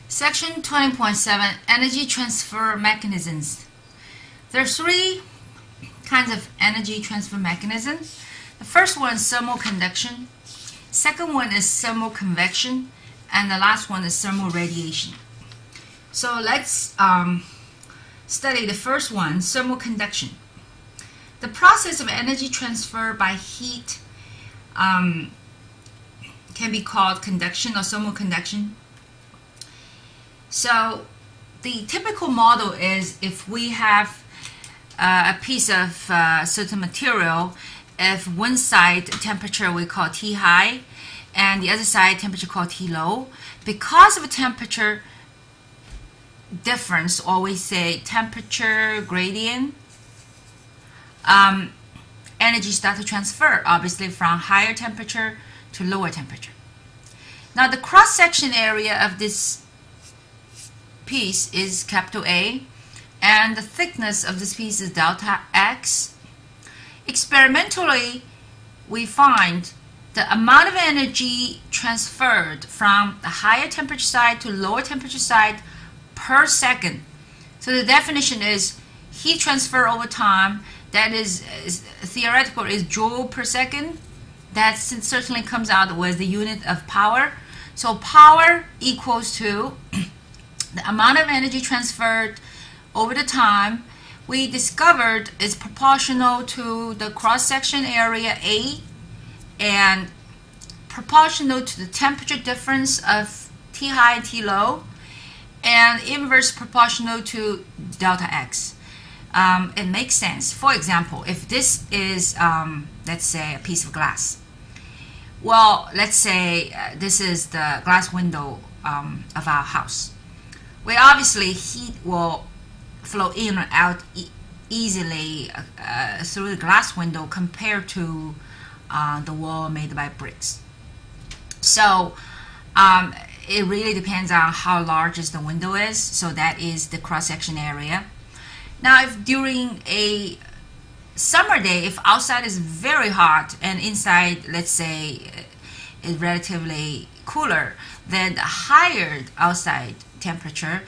Section 20.7 Energy Transfer Mechanisms. There are three kinds of energy transfer mechanisms. The first one is thermal conduction, second one is thermal convection, and the last one is thermal radiation. So let's study the first one, thermal conduction. The process of energy transfer by heat can be called conduction or thermal conduction. So the typical model is if we have a piece of certain material, if one side temperature we call T high and the other side temperature called T low, because of a temperature difference, or we say temperature gradient, energy start to transfer, obviously from higher temperature to lower temperature. Now the cross-section area of this piece is capital A, and the thickness of this piece is delta X. Experimentally, we find the amount of energy transferred from the higher temperature side to lower temperature side per second. So the definition is heat transfer over time, that is theoretical, is joule per second. That certainly comes out with the unit of power. So power equals to the amount of energy transferred over the time. We discovered is proportional to the cross-section area A and proportional to the temperature difference of T high and T low, and inverse proportional to delta X. It makes sense. For example, if this is, let's say, a piece of glass. Well, let's say this is the glass window of our house. Where obviously heat will flow in or out easily through the glass window compared to the wall made by bricks. So it really depends on how large is the window is. So that is the cross-section area. Now if during a summer day, if outside is very hot and inside, let's say, is relatively cooler, then the higher outside temperature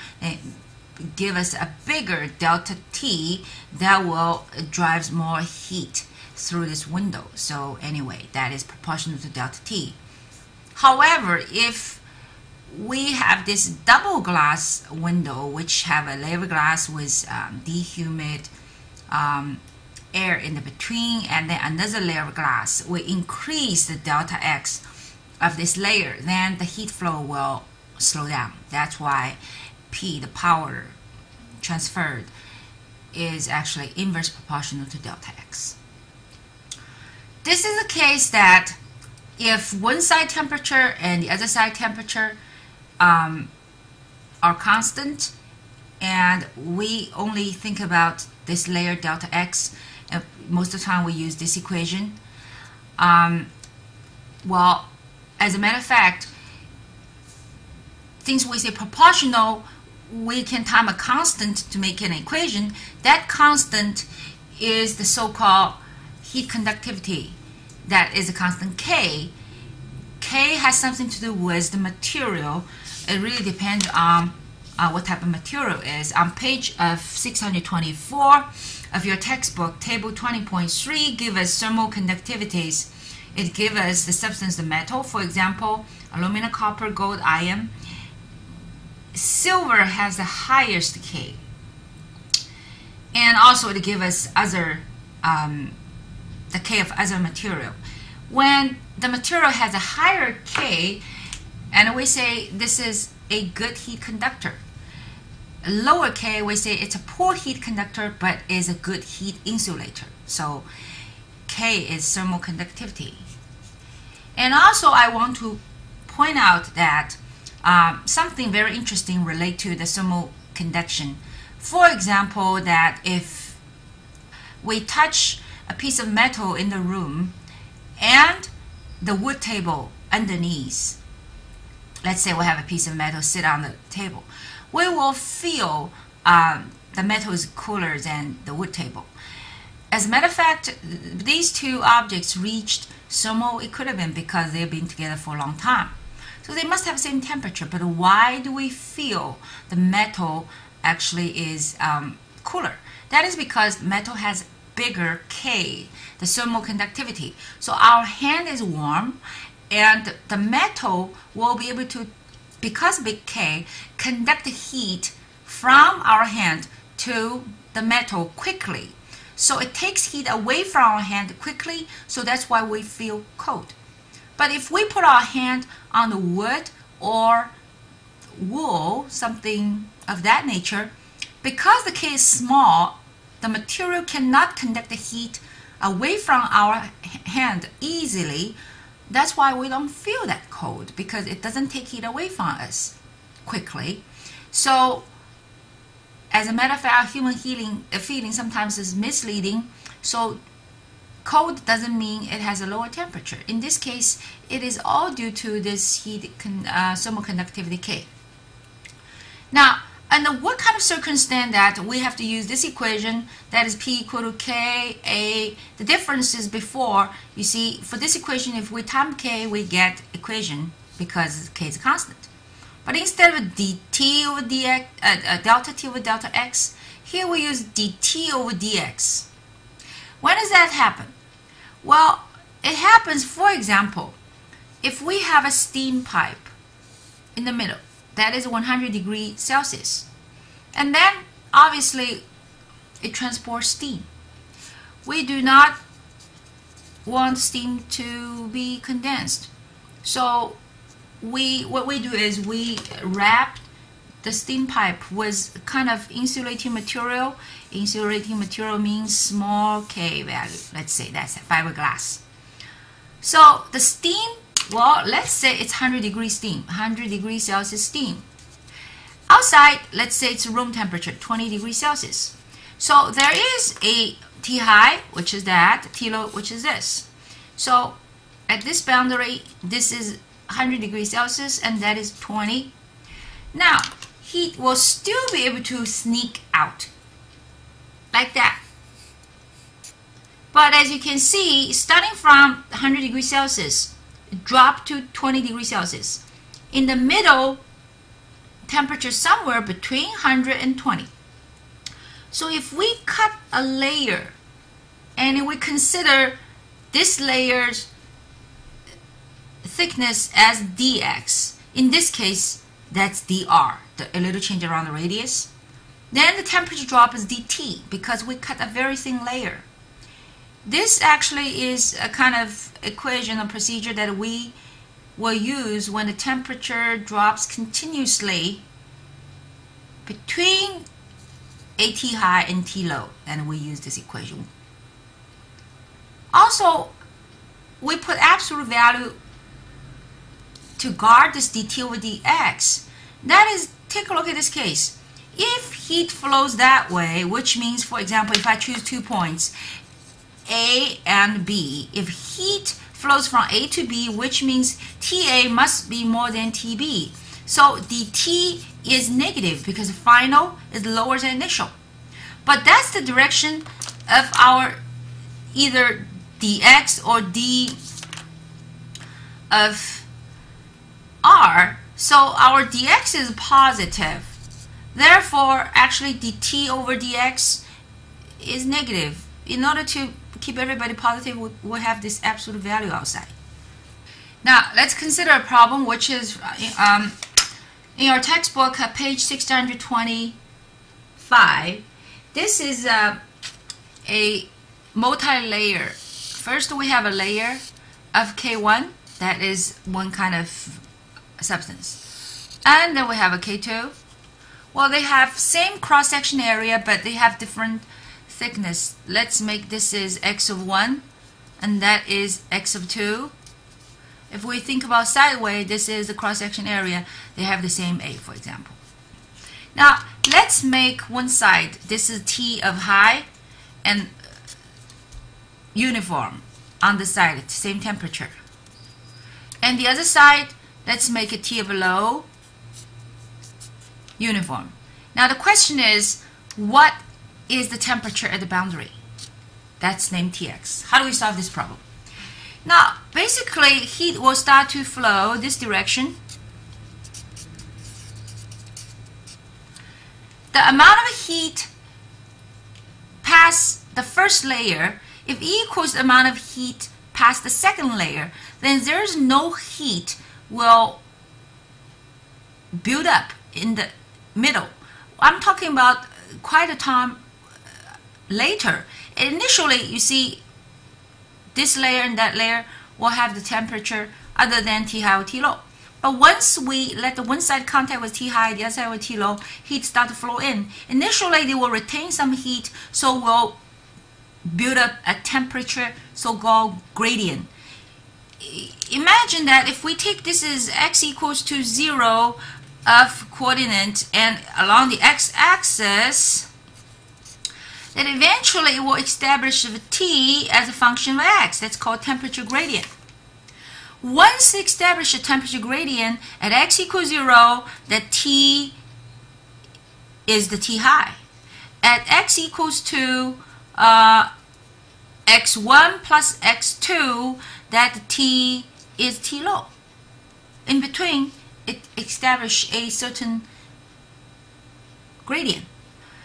give us a bigger delta T that will drives more heat through this window. So anyway, that is proportional to delta T. However, if we have this double glass window, which have a layer of glass with dehumid air in the between, and then another layer of glass, we increase the delta X of this layer, then the heat flow will slow down. That's why P, the power transferred, is actually inverse proportional to delta X. This is a case that if one side temperature and the other side temperature are constant, and we only think about this layer delta X, most of the time we use this equation. Well, as a matter of fact, since we say proportional, we can time a constant to make an equation. That constant is the so-called heat conductivity. That is a constant K. K has something to do with the material. It really depends on what type of material is. On page of 624 of your textbook, table 20.3 give us thermal conductivities. It gives us the substance of metal, for example, aluminum, copper, gold, iron. Silver has the highest K. And also it gives us other, the K of other material. When the material has a higher K, and we say this is a good heat conductor. A lower K, we say it's a poor heat conductor, but is a good heat insulator. So K is thermal conductivity. And also I want to point out that something very interesting related to the thermal conduction. For example, that if we touch a piece of metal in the room and the wood table underneath, let's say we have a piece of metal sit on the table, we will feel the metal is cooler than the wood table. As a matter of fact, these two objects reached thermal equilibrium because they've been together for a long time. So So they must have the same temperature. But why do we feel the metal actually is cooler? That is because metal has bigger K, the thermal conductivity. So our hand is warm, and the metal will be able to, because big K, conduct the heat from our hand to the metal quickly. So it takes heat away from our hand quickly, so that's why we feel cold. But if we put our hand on the wood or wool, something of that nature, because the K is small, the material cannot conduct the heat away from our hand easily. That's why we don't feel that cold, because it doesn't take heat away from us quickly. So as a matter of fact, human feeling sometimes is misleading. So cold doesn't mean it has a lower temperature. In this case, it is all due to this heat thermal conductivity K. Now, under what kind of circumstance that we have to use this equation, that is P equal to K, A, the difference is before, you see, for this equation, if we time K, we get equation because K is a constant. But instead of dt over dx, delta t over delta x, here we use dt over dx. When does that happen? Well, it happens, for example, if we have a steam pipe in the middle, that is 100 degrees Celsius. And then, obviously, it transports steam. We do not want steam to be condensed. So what we do is we wrap the steam pipe with kind of insulating material. Insulating material means small K value. Let's say that's fiberglass. So the steam, well, let's say it's 100 degrees steam, 100 degrees Celsius steam. Outside, let's say it's room temperature, 20 degrees Celsius. So there is a T high, which is that, T low, which is this. So at this boundary, this is 100 degrees Celsius, and that is 20. Now, heat will still be able to sneak out, like that. But as you can see, starting from 100 degrees Celsius, drop to 20 degrees Celsius. In the middle, temperature somewhere between 100 and 20. So if we cut a layer, and we consider this layer's thickness as dx, in this case, that's dr, a little change around the radius, then the temperature drop is dt, because we cut a very thin layer. This actually is a kind of equation or procedure that we will use when the temperature drops continuously between a T high and T low, and we use this equation. Also, we put absolute value to guard this dt over dx. That is, take a look at this case. If heat flows that way, which means, for example, if I choose 2 points, A and B, if heat flows from A to B, which means TA must be more than TB. So dt is negative because final is lower than initial. But that's the direction of our either dx or d of r. So our dx is positive. Therefore, actually dt over dx is negative. In order to keep everybody positive, we'll have this absolute value outside. Now, let's consider a problem which is in your textbook, page 625. This is a multi-layer. First, we have a layer of K1, that is one kind of substance. And then we have a K2. Well, they have same cross-section area, but they have different thickness. Let's make this is x of 1, and that is x of 2. If we think about sideways, this is the cross-section area. They have the same A, for example. Now, let's make one side. This is T of high and uniform on the side, same temperature. And the other side, let's make it T of low, uniform. Now, the question is, what is the temperature at the boundary? That's named Tx. How do we solve this problem? Now, basically, heat will start to flow this direction, the amount of heat past the first layer, if E equals the amount of heat past the second layer, then there's no heat will build up in the middle. I'm talking about quite a time later. Initially, you see, this layer and that layer will have the temperature other than T high or T low. But once we let the one side contact with T high, the other side with T low, heat start to flow in. Initially, they will retain some heat, so we'll build up a temperature, so-called gradient. Imagine that if we take this as x equals to 0 of coordinate and along the x-axis, then eventually it will establish T as a function of x. That's called temperature gradient. Once they establish a temperature gradient at x equals 0, that T is the T high. At x equals to x1 plus x2, that T is T low. In between, it establishes a certain gradient.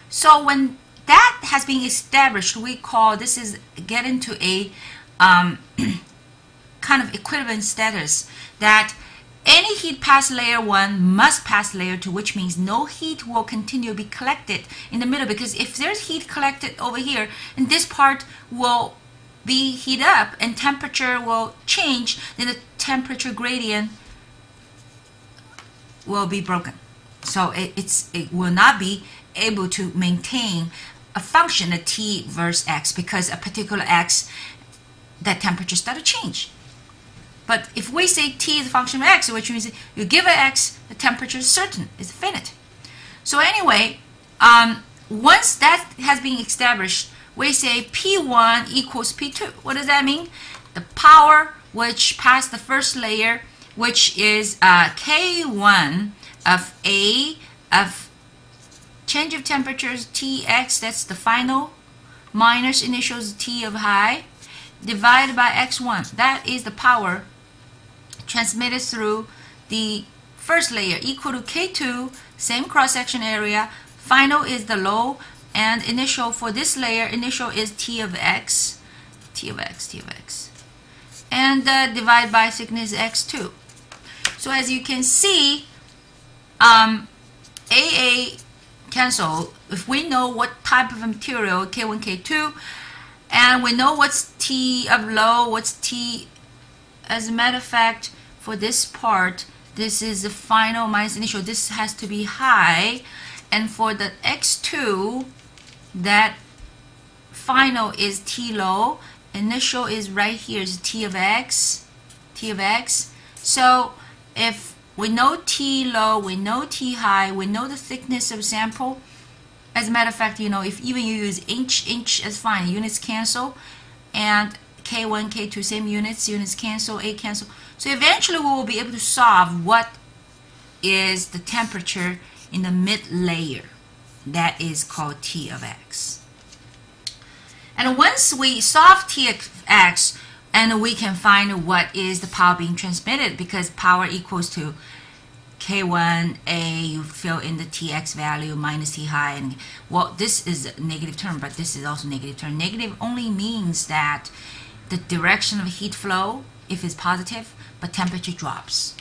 So when that has been established, we call this is get into a kind of equivalent status, that any heat past layer 1 must pass layer 2, which means no heat will continue to be collected in the middle, because if there's heat collected over here, and this part will be heat up and temperature will change, then the temperature gradient will be broken. So it will not be able to maintain a function of T versus X, because a particular X, that temperature start to change. But if we say T is a function of X, which means you give an X, the temperature is certain, it's finite. So anyway, once that has been established, we say P1 equals P2. What does that mean? The power which passed the first layer, which is K1 of A of change of temperatures Tx, that's the final, minus initials T of high, divided by x1. That is the power transmitted through the first layer, equal to K2, same cross-section area, final is the low, and initial for this layer, initial is T of x, T of x, T of x, and divide by thickness x2. So as you can see, AA cancel. If we know what type of material, K1, K2, and we know what's T of low, what's T, as a matter of fact, for this part, this is the final minus initial. This has to be high. And for the x2, that final is T low. Initial is right here, is T of x, T of x. So if we know T low, we know T high, we know the thickness of sample. As a matter of fact, you know, if even you use inch is fine. Units cancel. And K1, K2, same units cancel, A cancel. So eventually we will be able to solve what is the temperature in the mid layer. That is called T of x. And once we solve T of x, and we can find what is the power being transmitted, because power equals to K1A, you fill in the Tx value minus T high, and well, this is a negative term, but this is also a negative term. Negative only means that the direction of heat flow, if it's positive, but temperature drops.